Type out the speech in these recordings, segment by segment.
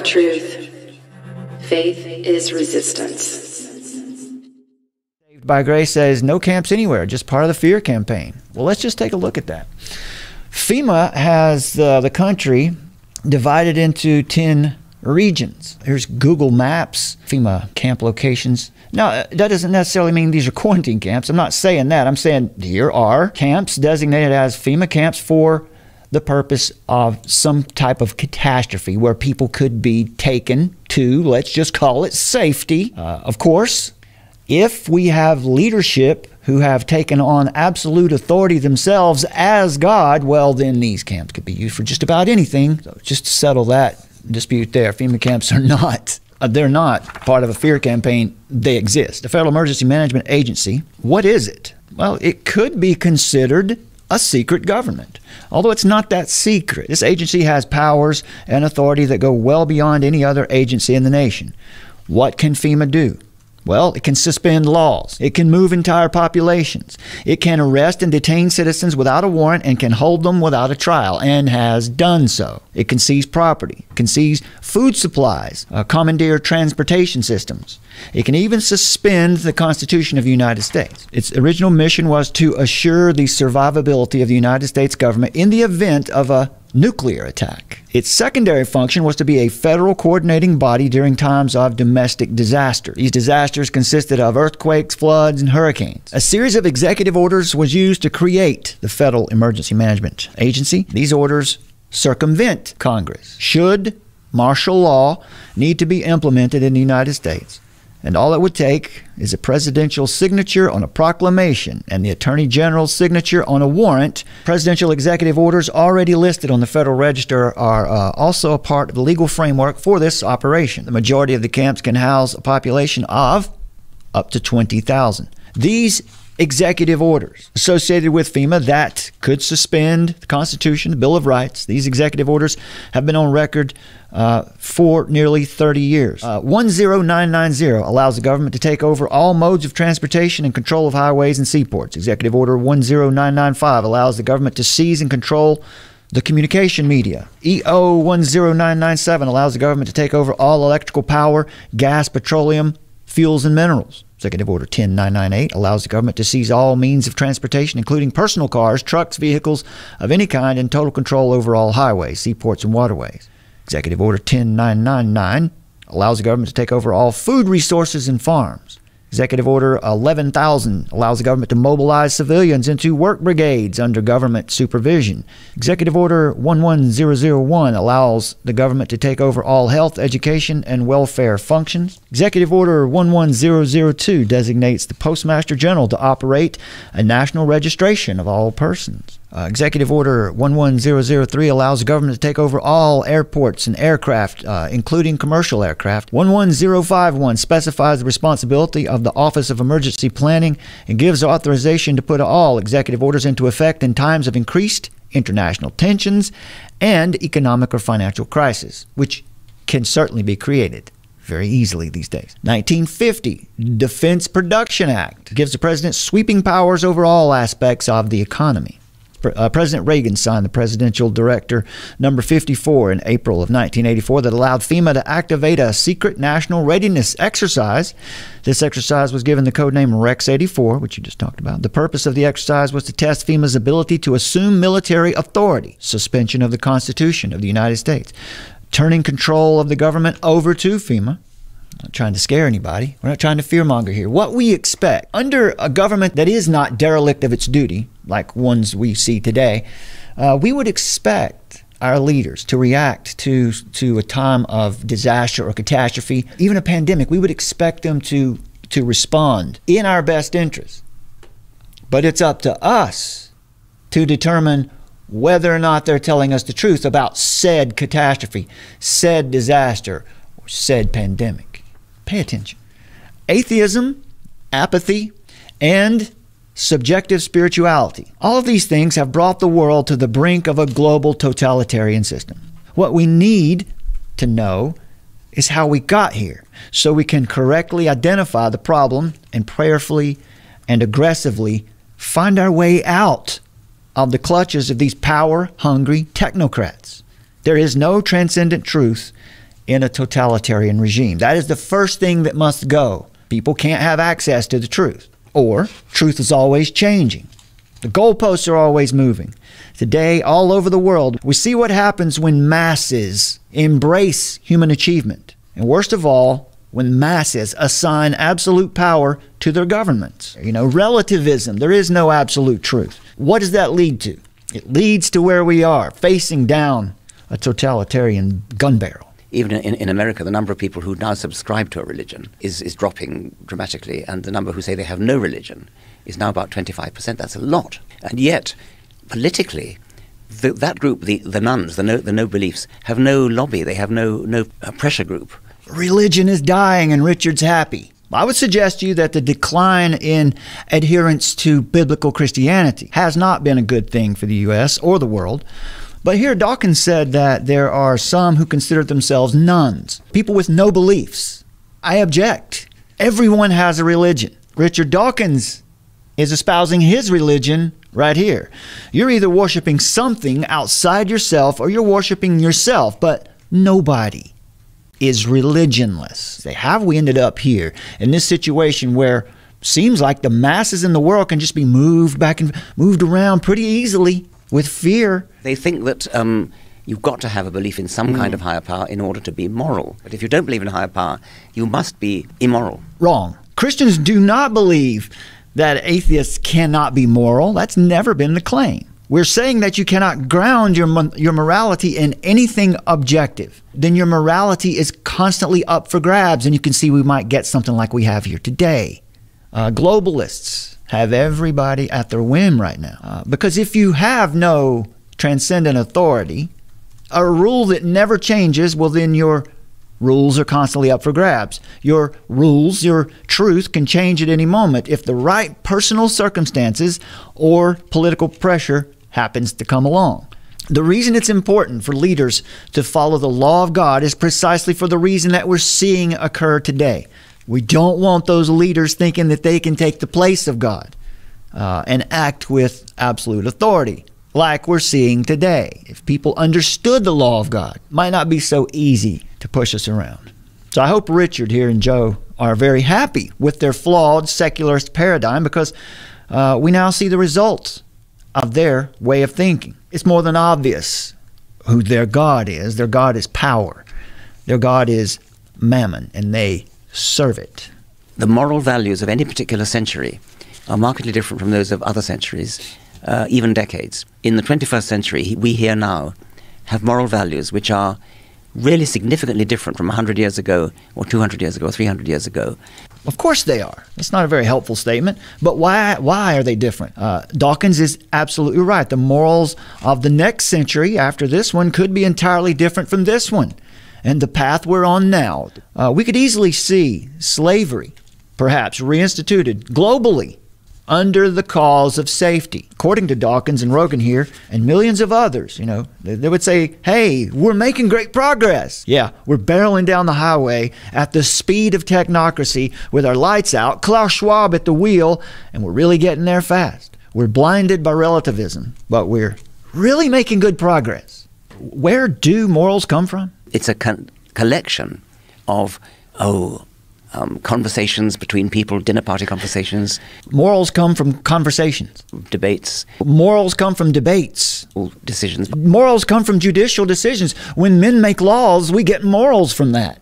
of truth. Faith is resistance. Saved by Grace says no camps anywhere, just part of the fear campaign. Well, let's just take a look at that. FEMA has the country divided into 10 regions. Here's Google Maps, FEMA camp locations. Now, that doesn't necessarily mean these are quarantine camps. I'm not saying that. I'm saying here are camps designated as FEMA camps for the purpose of some type of catastrophe where people could be taken to, let's just call it safety. Of course, if we have leadership who have taken on absolute authority themselves as God, well, then these camps could be used for just about anything. So just to settle that dispute there, FEMA camps are not. They're not part of a fear campaign. They exist. The Federal Emergency Management Agency, what is it? Well, it could be considered a secret government, although it's not that secret. This agency has powers and authority that go well beyond any other agency in the nation. What can FEMA do? Well, it can suspend laws. It can move entire populations. It can arrest and detain citizens without a warrant and can hold them without a trial, and has done so. It can seize property. It can seize food supplies, commandeer transportation systems. It can even suspend the Constitution of the United States. Its original mission was to assure the survivability of the United States government in the event of a nuclear attack. Its secondary function was to be a federal coordinating body during times of domestic disaster. These disasters consisted of earthquakes, floods, and hurricanes. A series of executive orders was used to create the Federal Emergency Management Agency. These orders circumvent Congress. Should martial law need to be implemented in the United States, and all it would take is a presidential signature on a proclamation and the Attorney General's signature on a warrant. Presidential executive orders already listed on the Federal Register are also a part of the legal framework for this operation. The majority of the camps can house a population of up to 20,000. These executive orders associated with FEMA that could suspend the Constitution, the Bill of Rights, these executive orders have been on record for nearly 30 years. 10990 allows the government to take over all modes of transportation and control of highways and seaports. Executive Order 10995 allows the government to seize and control the communication media. EO 10997 allows the government to take over all electrical power, gas, petroleum, fuels, and minerals. Executive Order 10998 allows the government to seize all means of transportation, including personal cars, trucks, vehicles of any kind, and total control over all highways, seaports, and waterways. Executive Order 10999 allows the government to take over all food resources and farms. Executive Order 11,000 allows the government to mobilize civilians into work brigades under government supervision. Executive Order 11001 allows the government to take over all health, education, and welfare functions. Executive Order 11002 designates the Postmaster General to operate a national registration of all persons. Executive Order 11003 allows the government to take over all airports and aircraft, including commercial aircraft. 11051 specifies the responsibility of the Office of Emergency Planning and gives authorization to put all executive orders into effect in times of increased international tensions and economic or financial crisis, which can certainly be created very easily these days. 1950, Defense Production Act gives the president sweeping powers over all aspects of the economy. President Reagan signed the Presidential Directive number 54 in April of 1984 that allowed FEMA to activate a secret national readiness exercise. This exercise was given the code name Rex 84, which you just talked about. The purpose of the exercise was to test FEMA's ability to assume military authority, suspension of the Constitution of the United States, turning control of the government over to FEMA. I'm not trying to scare anybody. We're not trying to fearmonger here. What we expect under a government that is not derelict of its duty, like ones we see today, we would expect our leaders to react to a time of disaster or catastrophe, even a pandemic. We would expect them to respond in our best interest. But it's up to us to determine whether or not they're telling us the truth about said catastrophe, said disaster, or said pandemic. Pay attention. Atheism, apathy, and subjective spirituality. All of these things have brought the world to the brink of a global totalitarian system. What we need to know is how we got here so we can correctly identify the problem and prayerfully and aggressively find our way out of the clutches of these power-hungry technocrats. There is no transcendent truth in a totalitarian regime. That is the first thing that must go. People can't have access to the truth, or truth is always changing. The goalposts are always moving. Today, all over the world, we see what happens when masses embrace human achievement. And worst of all, when masses assign absolute power to their governments. Relativism, there is no absolute truth. What does that lead to? It leads to where we are, facing down a totalitarian gun barrel. Even in America, the number of people who now subscribe to a religion is dropping dramatically, and the number who say they have no religion is now about 25%. That's a lot. And yet, politically, that group, the nuns, the no beliefs, have no lobby. They have no pressure group. Religion is dying and Richard's happy. I would suggest to you that the decline in adherence to biblical Christianity has not been a good thing for the U.S. or the world. But here Dawkins said that there are some who consider themselves nuns, people with no beliefs. I object. Everyone has a religion. Richard Dawkins is espousing his religion right here. You're either worshiping something outside yourself or you're worshiping yourself, but nobody is religionless. How have we ended up here in this situation where seems like the masses in the world can just be moved back and moved around pretty easily with fear? They think that you've got to have a belief in some kind of higher power in order to be moral. But if you don't believe in a higher power, you must be immoral. Wrong. Christians do not believe that atheists cannot be moral. That's never been the claim. We're saying that you cannot ground your morality in anything objective. Then your morality is constantly up for grabs, and you can see we might get something like we have here today. Globalists have everybody at their whim right now. Because if you have no transcendent authority, a rule that never changes, well, then your rules are constantly up for grabs. Your rules, your truth can change at any moment if the right personal circumstances or political pressure happens to come along. The reason it's important for leaders to follow the law of God is precisely for the reason that we're seeing occur today. We don't want those leaders thinking that they can take the place of God and act with absolute authority like we're seeing today. If people understood the law of God, it might not be so easy to push us around. So I hope Richard here and Joe are very happy with their flawed secularist paradigm, because we now see the results of their way of thinking. It's more than obvious who their God is. Their God is power. Their God is mammon, and they serve it. The moral values of any particular century are markedly different from those of other centuries, even decades. In the 21st century, we here now have moral values which are really significantly different from 100 years ago, or 200 years ago, or 300 years ago. Of course they are. That's not a very helpful statement. But why are they different? Dawkins is absolutely right. The morals of the next century after this one could be entirely different from this one. And the path we're on now. We could easily see slavery, perhaps reinstituted globally under the cause of safety. According to Dawkins and Rogan here, and millions of others, they would say, hey, we're making great progress. Yeah, we're barreling down the highway at the speed of technocracy with our lights out, Klaus Schwab at the wheel, and we're really getting there fast. We're blinded by relativism, but we're really making good progress. Where do morals come from? It's a collection of, conversations between people, dinner party conversations. Morals come from conversations. Debates. Morals come from debates. Decisions. Morals come from judicial decisions. When men make laws, we get morals from that.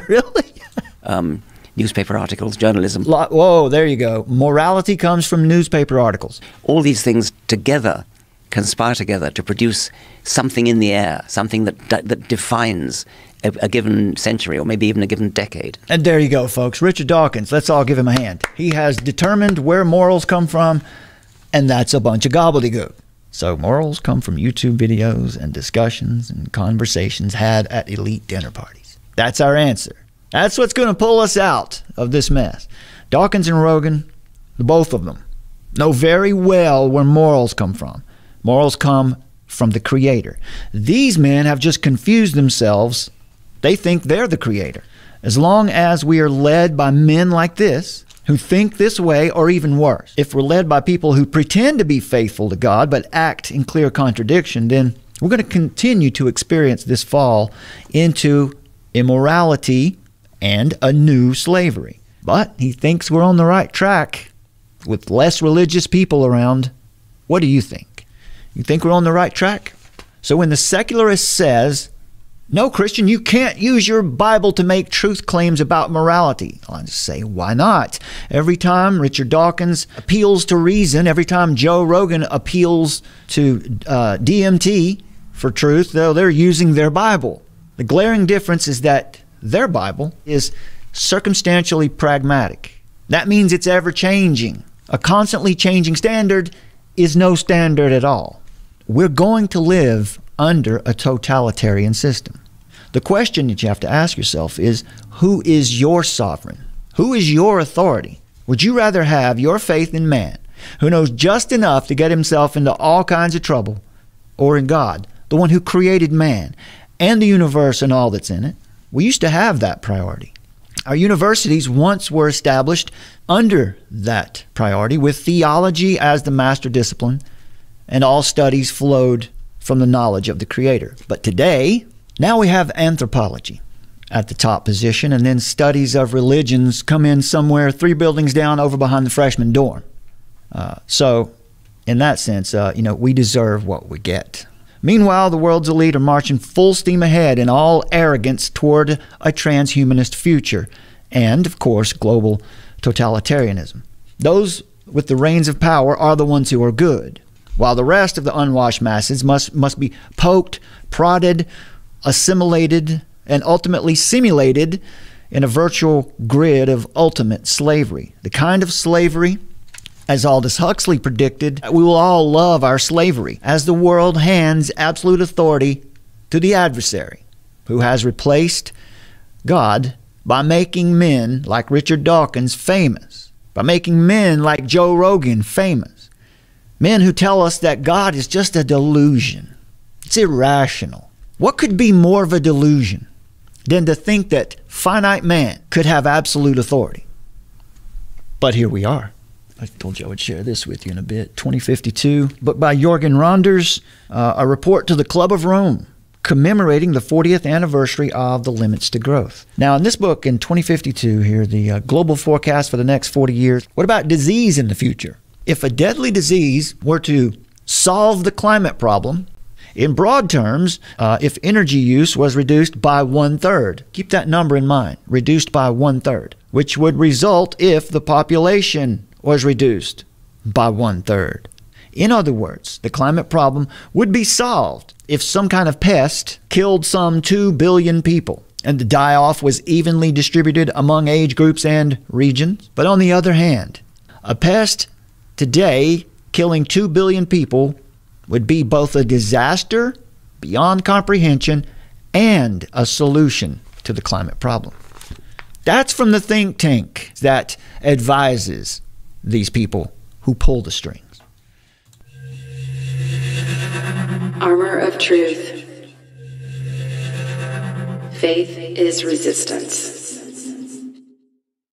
Really? Newspaper articles, journalism. Whoa, there you go. Morality comes from newspaper articles. All these things together conspire together to produce something in the air, something that defines a given century, or maybe even a given decade. And there you go, folks. Richard Dawkins, let's all give him a hand. He has determined where morals come from, and that's a bunch of gobbledygook. So morals come from YouTube videos and discussions and conversations had at elite dinner parties. That's our answer. That's what's going to pull us out of this mess. Dawkins and Rogan, both of them, know very well where morals come from. Morals come from the Creator. These men have just confused themselves. They think they're the Creator. As long as we are led by men like this, who think this way, or even worse, if we're led by people who pretend to be faithful to God but act in clear contradiction, then we're going to continue to experience this fall into immorality, and a new slavery. But he thinks we're on the right track with less religious people around. What do you think? You think we're on the right track? So when the secularist says, no, Christian, you can't use your Bible to make truth claims about morality, I'll just say, why not? Every time Richard Dawkins appeals to reason, every time Joe Rogan appeals to DMT for truth, they're using their Bible. The glaring difference is that their Bible is circumstantially pragmatic. That means it's ever-changing. A constantly changing standard is no standard at all. We're going to live under a totalitarian system. The question that you have to ask yourself is, who is your sovereign? Who is your authority? Would you rather have your faith in man, who knows just enough to get himself into all kinds of trouble, or in God, the one who created man and the universe and all that's in it? We used to have that priority. Our universities once were established under that priority, with theology as the master discipline, and all studies flowed from the knowledge of the Creator. But today, now we have anthropology at the top position, and then studies of religions come in somewhere 3 buildings down over behind the freshman dorm. So in that sense, we deserve what we get. Meanwhile, the world's elite are marching full steam ahead in all arrogance toward a transhumanist future and, of course, global totalitarianism. Those with the reins of power are the ones who are good, while the rest of the unwashed masses must be poked, prodded, assimilated, and ultimately simulated in a virtual grid of ultimate slavery. The kind of slavery, as Aldous Huxley predicted, we will all love our slavery as the world hands absolute authority to the adversary, who has replaced God by making men like Richard Dawkins famous, by making men like Joe Rogan famous, men who tell us that God is just a delusion. It's irrational. What could be more of a delusion than to think that finite man could have absolute authority? But here we are. I told you I would share this with you in a bit. 2052, book by Jorgen Ronders, a report to the Club of Rome, commemorating the 40th anniversary of the Limits to Growth. Now, in this book, in 2052 here, the global forecast for the next 40 years, what about disease in the future? If a deadly disease were to solve the climate problem, in broad terms, if energy use was reduced by 1/3, keep that number in mind, reduced by 1/3, which would result if the population was reduced by 1/3. In other words, the climate problem would be solved if some kind of pest killed some 2 billion people and the die-off was evenly distributed among age groups and regions. But on the other hand, a pest today killing 2 billion people would be both a disaster beyond comprehension and a solution to the climate problem. That's from the think tank that advises these people who pull the strings. Armor of truth. Faith is resistance.